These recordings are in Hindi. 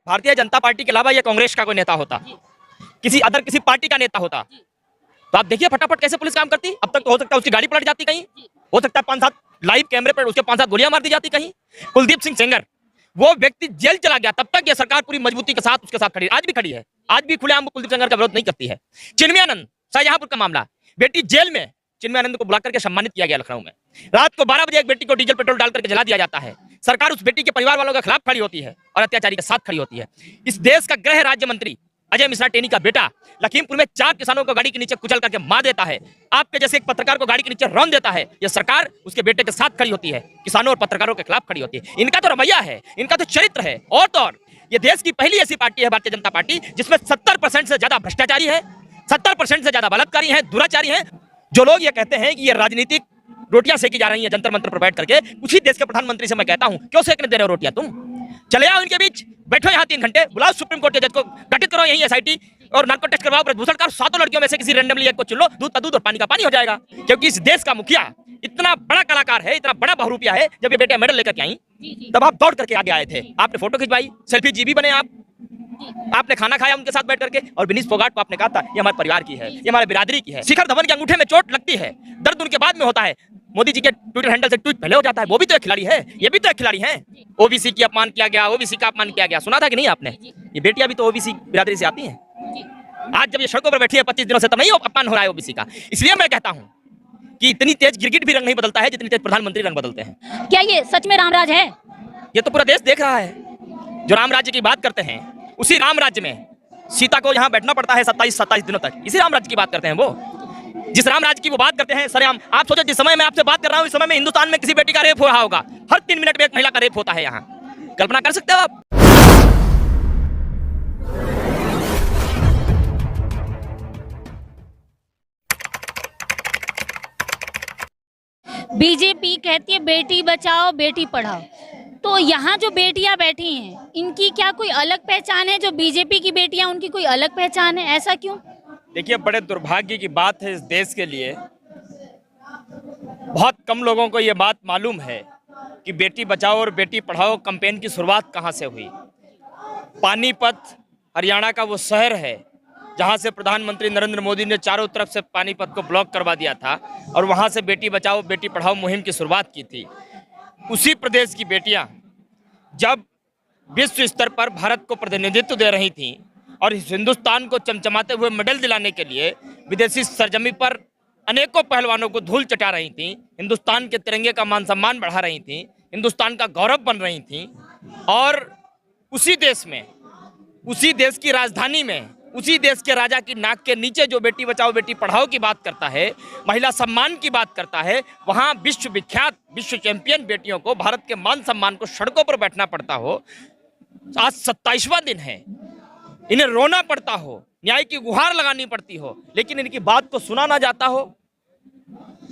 भारतीय जनता पार्टी के अलावा ये कांग्रेस का कोई नेता होता, किसी पार्टी का नेता होता, तो आप देखिए फटाफट कैसे पुलिस काम करती। अब तक तो हो सकता है उसकी गाड़ी पलट जाती, कहीं हो सकता है 5-7 लाइव कैमरे पर उसके 5-7 गोलियां मार दी जाती कहीं। कुलदीप सिंह सेंगर वो व्यक्ति जेल चला गया, तब तक ये सरकार पूरी मजबूती के साथ उसके साथ खड़ी, आज भी खड़ी है, आज भी खुलेआम कुलदीप सेंगर का विरोध नहीं करती है। चिन्मयानंद शाहजहांपुर का मामला, बेटी जेल में, चिन्मयानंद को बुलाकर के सम्मानित किया गया लखनऊ में। रात को 12 बजे एक बेटी को डीजल पेट्रोल डाल करके जला दिया जाता है। सरकार उस बेटी के परिवार वालों के खिलाफ खड़ी होती है और अत्याचारी के साथ खड़ी होती है। इस देश का गृह राज्य मंत्री अजय मिश्रा टेनी का बेटा लखीमपुर में 4 किसानों को गाड़ी के नीचे कुचल करके मार देता है। आपके जैसे एक पत्रकार को गाड़ी के नीचे रौंद देता है। यह सरकार उसके बेटे के साथ खड़ी होती है, किसानों और पत्रकारों के खिलाफ खड़ी होती है। इनका तो रवैया है, इनका तो चरित्र है। और तो और ये देश की पहली ऐसी पार्टी है भारतीय जनता पार्टी जिसमें 70% से ज्यादा भ्रष्टाचारी है, 70% से ज्यादा बलात्कारी है, दुराचारी है। जो लोग ये कहते हैं कि ये राजनीतिक रोटियां सेकी जा रही है जंतर मंतर पर बैठ करके, उसी देश के प्रधानमंत्री से मैं कहता हूं क्यों सेकने दे रहे हो रोटियां? तुम चले आओ इनके बीच, बैठो यहाँ 3 घंटे, बुलाओ सुप्रीम कोर्ट के जज को, गठित करो यही एसआईटी और नार्को टेस्ट करवाओ, ब्रजभूषण का 7 लड़कियों में से किसी रैंडमली एक को चुन लो, दूध का दूध और पानी का पानी हो जाएगा। क्योंकि इस देश का मुखिया इतना बड़ा कलाकार है, इतना बड़ा बहुरूपिया है। जब ये बेटे मेडल लेकर के आई तब आप दौड़ करके आगे आए थे, आपने फोटो खिंचवाई, सेल्फी जीबी बने आपने खाना खाया उनके साथ बैठ करके, और विनीश फोगाट को आपने कहा था ये हमारे परिवार की है, ये हमारे बिरादरी की है। शिखर धवन के अंगूठे में चोट लगती है, दर्द उनके बाद में होता है, मोदी जी के ट्विटर हैंडल से ट्वीट पहले हो जाता है। वो भी तो एक खिलाड़ी है, ये भी तो एक खिलाड़ी है। ओबीसी की अपमान किया गया, ओबीसी का अपमान किया गया, सुना था कि नहीं आपने? ये बेटियां भी तो ओबीसी बिरादरी से आती हैं। आज जब ये सड़कों पर बैठी है 25 दिनों से, तब नहीं अपमान हो रहा है ओबीसी का। इसलिए मैं कहता हूं कि इतनी तेज गिरगिट भी रंग नहीं बदलता है जितनी तेज प्रधानमंत्री रंग बदलते हैं। क्या ये सच में रामराज है? ये तो पूरा देश देख रहा है। जो राम राज्य की बात करते हैं, उसी राम राज्य में सीता को यहाँ बैठना पड़ता है 27 दिनों तक। इसी राम राज्य की बात करते हैं वो, जिस राम राज्य की वो बात करते हैं। सरेआम आप सोचो, जिस समय मैं आपसे बात कर रहा हूँ इस समय में हिंदुस्तान में किसी बेटी का रेप हो रहा होगा, हर 3 मिनट में एक महिला का रेप होता है यहाँ। कल्पना कर सकते हो आप? बीजेपी कहती है बेटी बचाओ बेटी पढ़ाओ, तो यहाँ जो बेटियां बैठी हैं इनकी क्या कोई अलग पहचान है? जो बीजेपी की बेटियां उनकी कोई अलग पहचान है, ऐसा क्यों? देखिए, बड़े दुर्भाग्य की बात है इस देश के लिए, बहुत कम लोगों को ये बात मालूम है कि बेटी बचाओ और बेटी पढ़ाओ कैंपेन की शुरुआत कहाँ से हुई। पानीपत हरियाणा का वो शहर है जहाँ से प्रधानमंत्री नरेंद्र मोदी ने चारों तरफ से पानीपत को ब्लॉक करवा दिया था और वहाँ से बेटी बचाओ बेटी पढ़ाओ मुहिम की शुरुआत की थी। उसी प्रदेश की बेटियां जब विश्व स्तर पर भारत को प्रतिनिधित्व दे रही थीं और हिंदुस्तान को चमचमाते हुए मेडल दिलाने के लिए विदेशी सरजमी पर अनेकों पहलवानों को धूल चटा रही थीं, हिंदुस्तान के तिरंगे का मान सम्मान बढ़ा रही थीं, हिंदुस्तान का गौरव बन रही थीं, और उसी देश में, उसी देश की राजधानी में, उसी देश के राजा की नाक के नीचे जो बेटी बचाओ बेटी पढ़ाओ की बात करता है, महिला सम्मान की बात करता है, वहां विश्व विख्यात विश्व चैंपियन बेटियों को भारत के मान सम्मान को सड़कों पर बैठना पड़ता हो। आज 27वां दिन है, इन्हें रोना पड़ता हो, न्याय की गुहार लगानी पड़ती हो, लेकिन इनकी बात को सुना ना जाता हो।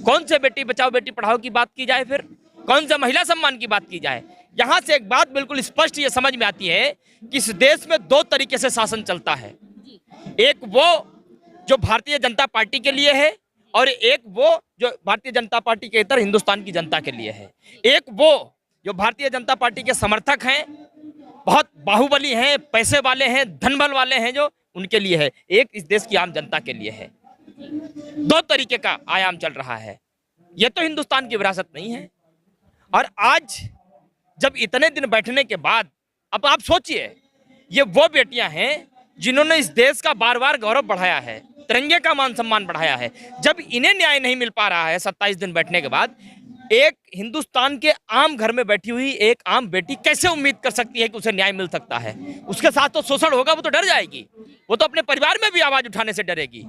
कौन से बेटी बचाओ बेटी पढ़ाओ की बात की जाए, फिर कौन से महिला सम्मान की बात की जाए? यहां से एक बात बिल्कुल स्पष्ट ये समझ में आती है कि इस देश में 2 तरीके से शासन चलता है। एक वो जो भारतीय जनता पार्टी के लिए है और एक वो जो भारतीय जनता पार्टी के इतर हिंदुस्तान की जनता के लिए है। एक वो जो भारतीय जनता पार्टी के समर्थक हैं, बहुत बाहुबली हैं, पैसे वाले हैं, धनबल वाले हैं, जो उनके लिए है। एक इस देश की आम जनता के लिए है। 2 तरीके का आयाम चल रहा है। यह तो हिंदुस्तान की विरासत नहीं है। और आज जब इतने दिन बैठने के बाद, अब आप सोचिए, ये वो बेटियां हैं जिन्होंने इस देश का बार बार गौरव बढ़ाया है, तिरंगे का मान सम्मान बढ़ाया है। जब इन्हें न्याय नहीं मिल पा रहा है 27 दिन बैठने के बाद, एक हिंदुस्तान के आम घर में बैठी हुई एक आम बेटी कैसे उम्मीद कर सकती है कि उसे न्याय मिल सकता है? उसके साथ तो शोषण होगा, वो तो डर जाएगी, वो तो अपने परिवार में भी आवाज उठाने से डरेगी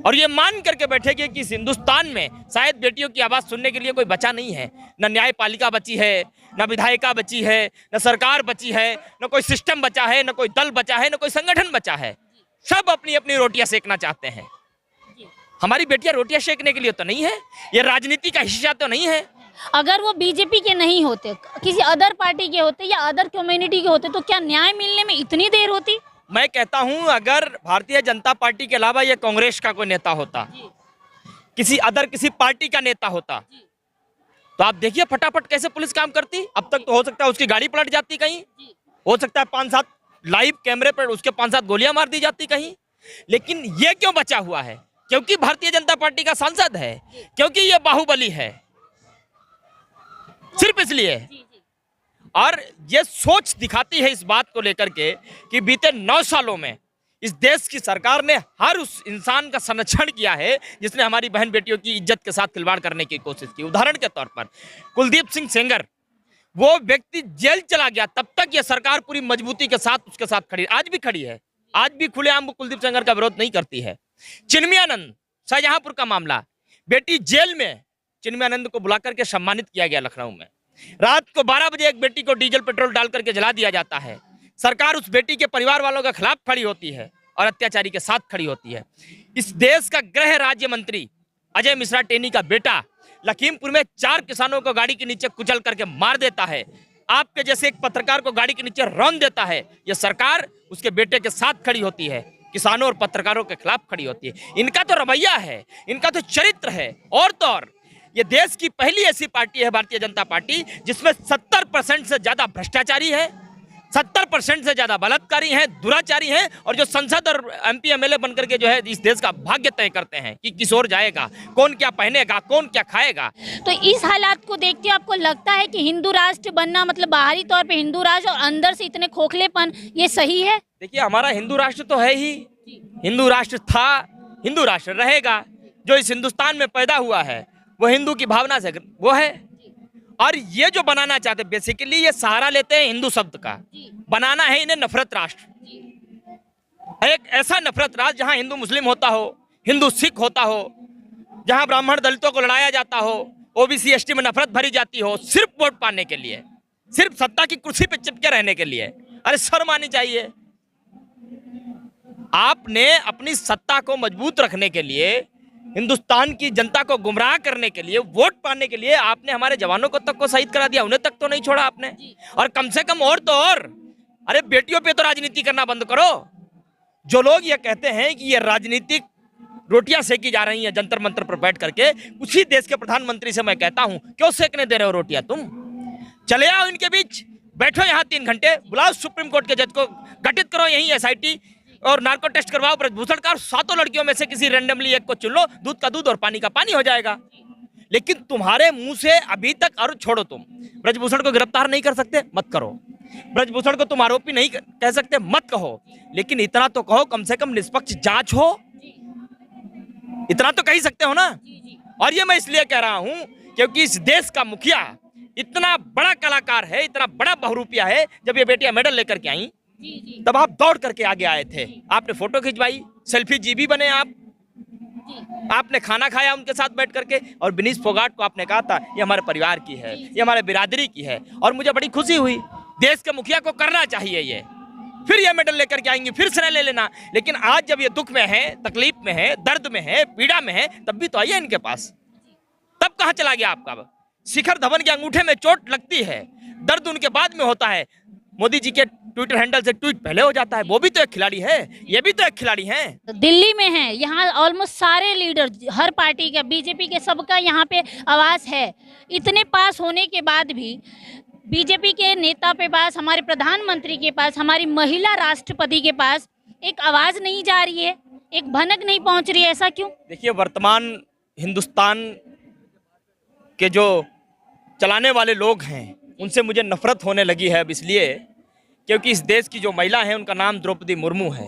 और ये मान करके बैठेगी कि इस हिंदुस्तान में शायद बेटियों की आवाज सुनने के लिए कोई बचा नहीं है। न न्यायपालिका बची है, न विधायिका बची है, न सरकार बची है, न कोई सिस्टम बचा है, न कोई दल बचा है, न कोई संगठन बचा है। सब अपनी अपनी रोटियां सेकना चाहते हैं। हमारी बेटियां रोटियां सेकने के लिए तो नहीं है, ये राजनीति का हिस्सा तो नहीं है। अगर वो बीजेपी के नहीं होते, किसी अदर पार्टी के होते या अदर कम्युनिटी के होते, तो क्या न्याय मिलने में इतनी देर होती? मैं कहता हूं, अगर भारतीय जनता पार्टी के अलावा ये कांग्रेस का कोई नेता होता, किसी पार्टी का नेता होता, तो आप देखिए फटाफट कैसे पुलिस काम करती। अब तक तो हो सकता है उसकी गाड़ी पलट जाती, कहीं हो सकता है 5-7 लाइव कैमरे पर उसके 5-7 गोलियां मार दी जाती कहीं। लेकिन ये क्यों बचा हुआ है? क्योंकि भारतीय जनता पार्टी का सांसद है, क्योंकि ये बाहुबली है, सिर्फ इसलिए। और ये सोच दिखाती है इस बात को लेकर के कि बीते 9 सालों में इस देश की सरकार ने हर उस इंसान का संरक्षण किया है जिसने हमारी बहन बेटियों की इज्जत के साथ खिलवाड़ करने की कोशिश की। उदाहरण के तौर पर कुलदीप सिंह सेंगर, वो व्यक्ति जेल चला गया, तब तक ये सरकार पूरी मजबूती के साथ उसके साथ खड़ी, आज भी खड़ी है, आज भी खुलेआम वो कुलदीप सेंगर का विरोध नहीं करती है। चिन्मयानंद, शाहजहांपुर का मामला, बेटी जेल में, चिन्मयानंद को बुला करके सम्मानित किया गया लखनऊ में। रात को 12 बजे एक बेटी को डीजल पेट्रोल डाल करके जला दिया जाता है। सरकार उस बेटी के परिवार वालों के खिलाफ खड़ी होती है और अत्याचारी के साथ खड़ी होती है। इस देश का गृह राज्य मंत्री अजय मिश्रा टेनी का बेटा लखीमपुर में 4 किसानों को गाड़ी के नीचे कुचल करके मार देता है, आपके जैसे एक पत्रकार को गाड़ी के नीचे रौंद देता है। यह सरकार उसके बेटे के साथ खड़ी होती है, किसानों और पत्रकारों के खिलाफ खड़ी होती है। इनका तो रवैया है, इनका तो चरित्र है। और तो और ये देश की पहली ऐसी पार्टी है भारतीय जनता पार्टी जिसमें 70% से ज्यादा भ्रष्टाचारी है, 70% से ज्यादा बलात्कारी हैं, दुराचारी हैं, और जो संसद और MP MLA बनकर के जो है इस देश का भाग्य तय करते हैं कि किस ओर जाएगा, कौन क्या पहनेगा, कौन क्या खाएगा। तो इस हालात को देखते हुए आपको लगता है कि हिंदू राष्ट्र बनना, मतलब बाहरी तौर पे हिंदू राष्ट्र और अंदर से इतने खोखलेपन, ये सही है? देखिए, हमारा हिंदू राष्ट्र तो है ही, हिंदू राष्ट्र था, हिंदू राष्ट्र रहेगा। जो इस हिंदुस्तान में पैदा हुआ है वो हिंदू की भावना से वो है। और ये जो बनाना चाहते, बेसिकली ये सहारा लेते हैं हिंदू शब्द का, बनाना है इन्हें नफरत राष्ट्र, एक ऐसा नफरत राष्ट्र जहां हिंदू मुस्लिम होता हो, हिंदू सिख होता हो, जहां ब्राह्मण दलितों को लड़ाया जाता हो, OBC ST में नफरत भरी जाती हो, सिर्फ वोट पाने के लिए, सिर्फ सत्ता की कुर्सी पे चिपके रहने के लिए। अरे शर्म आनी चाहिए। आपने अपनी सत्ता को मजबूत रखने के लिए, हिंदुस्तान की जनता को गुमराह करने के लिए, वोट पाने के लिए आपने हमारे जवानों को तक को शहीद करा दिया, उन्हें तक तो नहीं छोड़ा आपने। और कम से कम और तो और, अरे बेटियों पे तो राजनीति करना बंद करो। जो लोग ये कहते हैं कि ये राजनीतिक रोटियां सेकी जा रही हैं जंतर मंतर पर बैठ करके, उसी देश के प्रधानमंत्री से मैं कहता हूं, क्यों सेकने दे रहे हो रोटियां? तुम चले आओ इनके बीच, बैठो यहाँ 3 घंटे, बुलाओ सुप्रीम कोर्ट के जज को, गठित करो यही SIT और नार्को टेस्ट करवाओ ब्रजभूषण का, और 7 लड़कियों में से किसी रैंडमली एक को चुन लो, दूध का दूध और पानी का पानी हो जाएगा। लेकिन तुम्हारे मुंह से अभी तक, और छोड़ो, तुम ब्रजभूषण को गिरफ्तार नहीं कर सकते, मत करो। ब्रजभूषण को तुम आरोपी नहीं कह सकते, मत कहो। लेकिन इतना तो कहो, कम से कम निष्पक्ष जांच हो, इतना तो कह ही सकते हो ना। और ये मैं इसलिए कह रहा हूं क्योंकि इस देश का मुखिया इतना बड़ा कलाकार है, इतना बड़ा बहुरूपिया है। जब ये बेटियां मेडल लेकर के आई तब आप दौड़ करके आगे आए थे, आपने फोटो खिंचवाई, सेल्फी जीबी बने आपने खाना खाया उनके साथ बैठ करके, और विनीश फोगाट को आपने कहा था ये हमारे परिवार की है, ये हमारे बिरादरी की है। और मुझे बड़ी खुशी हुई, देश के मुखिया को करना चाहिए ये। फिर ये मेडल लेकर के आएंगे, फिर श्रेय ले लेना। लेकिन आज जब ये दुख में है, तकलीफ में है, दर्द में है, पीड़ा में है, तब भी तो आइए इनके पास। तब कहाँ चला गया आपका? शिखर धवन के अंगूठे में चोट लगती है, दर्द उनके बाद में होता है, मोदी जी के ट्विटर हैंडल से ट्वीट पहले हो जाता है। वो भी तो एक खिलाड़ी है, ये भी तो एक खिलाड़ी है। दिल्ली में है, यहाँ ऑलमोस्ट सारे लीडर, हर पार्टी का, बीजेपी के, सबका यहाँ पे आवाज है। इतने पास होने के बाद भी बीजेपी के नेता के पास, हमारे प्रधानमंत्री के पास, हमारी महिला राष्ट्रपति के पास एक आवाज नहीं जा रही है, एक भनक नहीं पहुंच रही है। ऐसा क्यों? देखिए, वर्तमान हिंदुस्तान के जो चलाने वाले लोग हैं उनसे मुझे नफरत होने लगी है। अब इसलिए क्योंकि इस देश की जो महिला है उनका नाम द्रौपदी मुर्मू है,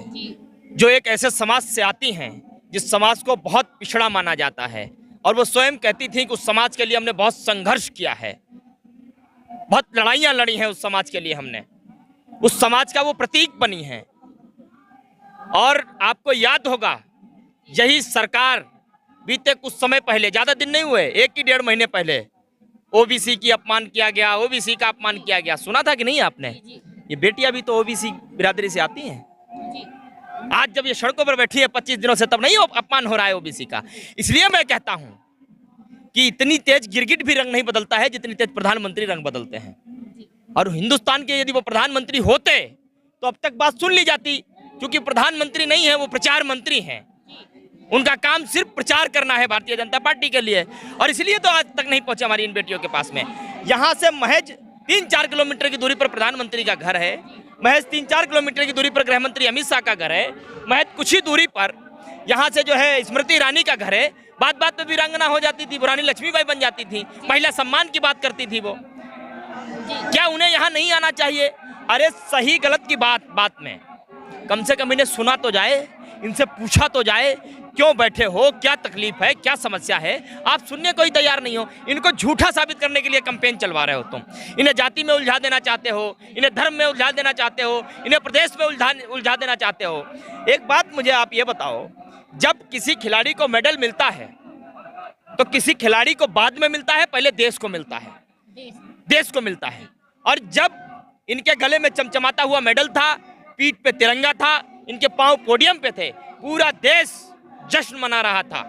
जो एक ऐसे समाज से आती हैं जिस समाज को बहुत पिछड़ा माना जाता है। और वो स्वयं कहती थी कि उस समाज के लिए हमने बहुत संघर्ष किया है, बहुत लड़ाइयाँ लड़ी हैं उस समाज के लिए हमने, उस समाज का वो प्रतीक बनी है। और आपको याद होगा, यही सरकार बीते कुछ समय पहले, ज़्यादा दिन नहीं हुए, 1 की 1.5 महीने पहले, OBC की अपमान किया गया, OBC का अपमान किया गया, सुना था कि नहीं आपने? ये बेटियां भी तो OBC बिरादरी से आती हैं। आज जब ये सड़कों पर बैठी है 25 दिनों से, तब नहीं अपमान हो रहा है OBC का। इसलिए मैं कहता हूं कि इतनी तेज गिरगिट भी रंग नहीं बदलता है जितनी तेज प्रधानमंत्री रंग बदलते हैं। और हिंदुस्तान के यदि वो प्रधानमंत्री होते तो अब तक बात सुन ली जाती। क्योंकि प्रधानमंत्री नहीं है, वो प्रचार मंत्री हैं। उनका काम सिर्फ प्रचार करना है भारतीय जनता पार्टी के लिए, और इसलिए तो आज तक नहीं पहुंचे हमारी इन बेटियों के पास में। यहाँ से महज 3-4 किलोमीटर की दूरी पर प्रधानमंत्री का घर है, महज 3-4 किलोमीटर की दूरी पर गृह मंत्री अमित शाह का घर है, महज कुछ ही दूरी पर यहाँ से जो है स्मृति ईरानी का घर है। बात बात में वीरांगना हो जाती थी, रानी लक्ष्मीबाई बन जाती थी, महिला सम्मान की बात करती थी वो। क्या उन्हें यहाँ नहीं आना चाहिए? अरे सही गलत की बात में कम से कम इन्हें सुना तो जाए, इनसे पूछा तो जाए, क्यों बैठे हो, क्या तकलीफ है, क्या समस्या है। आप सुनने को ही तैयार नहीं हो। इनको झूठा साबित करने के लिए कैंपेन चलवा रहे हो तुम। इन्हें जाति में उलझा देना चाहते हो, इन्हें धर्म में उलझा देना चाहते हो, इन्हें प्रदेश में उलझा देना चाहते हो। एक बात मुझे आप ये बताओ, जब किसी खिलाड़ी को मेडल मिलता है तो किसी खिलाड़ी को बाद में मिलता है, पहले देश को मिलता है, देश को मिलता है। और जब इनके गले में चमचमाता हुआ मेडल था, पीठ पे तिरंगा था, इनके पांव पोडियम पे थे, पूरा देश जश्न मना रहा था,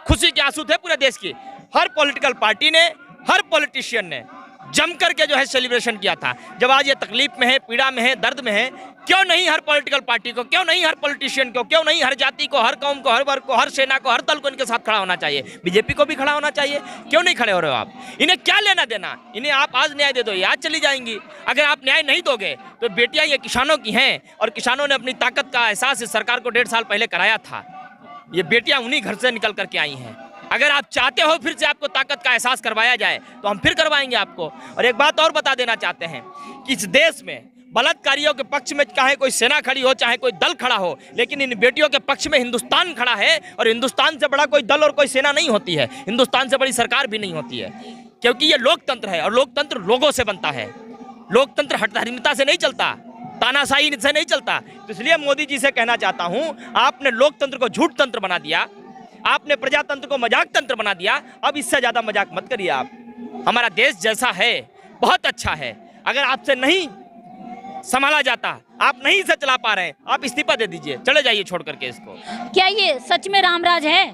खुशी के आंसू थे पूरे देश की। हर पॉलिटिकल पार्टी ने, हर पॉलिटिशियन ने जम करके जो है सेलिब्रेशन किया था। जब आज ये तकलीफ में है, पीड़ा में है, दर्द में है, क्यों नहीं हर पॉलिटिकल पार्टी को, क्यों नहीं हर पॉलिटिशियन को, क्यों नहीं हर जाति को, हर कौम को, हर वर्ग को, हर सेना को, हर दल को इनके साथ खड़ा होना चाहिए। बीजेपी को भी खड़ा होना चाहिए। क्यों नहीं खड़े हो रहे हो आप? इन्हें क्या लेना देना? इन्हें आप आज न्याय दे दो, ये आज चली जाएंगी। अगर आप न्याय नहीं दोगे तो बेटियां ये किसानों की हैं, और किसानों ने अपनी ताकत का एहसास इस सरकार को 1.5 साल पहले कराया था। ये बेटियां उन्हीं घर से निकल करके आई हैं। अगर आप चाहते हो फिर से आपको ताकत का एहसास करवाया जाए तो हम फिर करवाएंगे आपको। और एक बात और बता देना चाहते हैं कि इस देश में बलात्कारियों के पक्ष में चाहे कोई सेना खड़ी हो, चाहे कोई दल खड़ा हो, लेकिन इन बेटियों के पक्ष में हिंदुस्तान खड़ा है। और हिंदुस्तान से बड़ा कोई दल और कोई सेना नहीं होती है, हिंदुस्तान से बड़ी सरकार भी नहीं होती है, क्योंकि ये लोकतंत्र है। और लोकतंत्र लोगों से बनता है। लोकतंत्र हठधर्मिता से नहीं चलता, तानाशाही से नहीं चलता। तो इसलिए मोदी जी से कहना चाहता हूं, आपने लोकतंत्र को झूठ तंत्र बना दिया, आपने प्रजातंत्र को मजाक तंत्र बना दिया। अब इससे ज्यादा मजाक मत करिए आप। हमारा देश जैसा है बहुत अच्छा है। अगर आपसे नहीं संभाला जाता, आप नहीं से चला पा रहे हैं, आप इस्तीफा दे दीजिए, चले जाइए छोड़ करके इसको। क्या ये सच में रामराज है?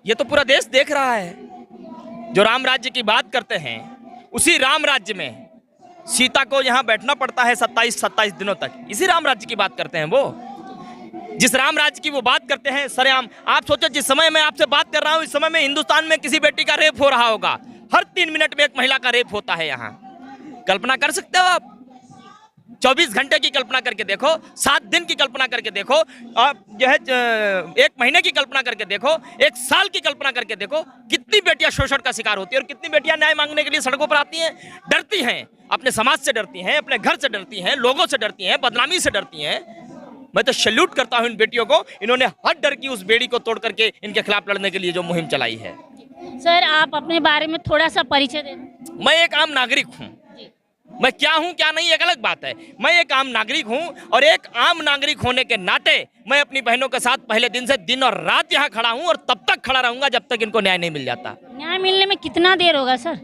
ये तो पूरा देश देख रहा है। जो राम राज्य की बात करते हैं, उसी राम राज्य में सीता को यहाँ बैठना पड़ता है 27 दिनों तक। इसी राम राज्य की बात करते हैं वो। जिस राम राज्य की वो बात करते हैं सरेआम। आप सोचो, जिस समय मैं आपसे बात कर रहा हूँ, इस समय में हिंदुस्तान में किसी बेटी का रेप हो रहा होगा। हर 3 मिनट में एक महिला का रेप होता है यहाँ। कल्पना कर सकते हो आप? 24 घंटे की कल्पना करके देखो, 7 दिन की कल्पना करके देखो, आप जो है 1 महीने की कल्पना करके देखो, 1 साल की कल्पना करके देखो, कितनी बेटियां शोषण का शिकार होती है और कितनी बेटियां न्याय मांगने के लिए सड़कों पर आती हैं। डरती हैं, अपने समाज से डरती हैं, अपने घर से डरती हैं, लोगों से डरती हैं, बदनामी से डरती हैं। मैं तो सैल्यूट करता हूं इन बेटियों को। इन्होंने हर डर की उस बेड़ी को तोड़ करके इनके खिलाफ लड़ने के लिए जो मुहिम चलाई है। सर, आप अपने बारे में थोड़ा सा परिचय दें। मैं एक आम नागरिक हूँ। मैं क्या हूं क्या नहीं एक अलग बात है। मैं एक आम नागरिक हूं, और एक आम नागरिक होने के नाते मैं अपनी बहनों के साथ पहले दिन से दिन और रात यहां खड़ा हूं, और तब तक खड़ा रहूंगा जब तक इनको न्याय नहीं मिल जाता। न्याय मिलने में कितना देर होगा सर?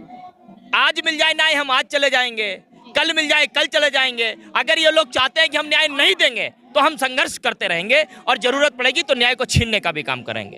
आज मिल जाए न्याय, हम आज चले जाएंगे। कल मिल जाए, कल चले जाएंगे। अगर ये लोग चाहते हैं कि हम न्याय नहीं देंगे तो हम संघर्ष करते रहेंगे, और जरूरत पड़ेगी तो न्याय को छीनने का भी काम करेंगे।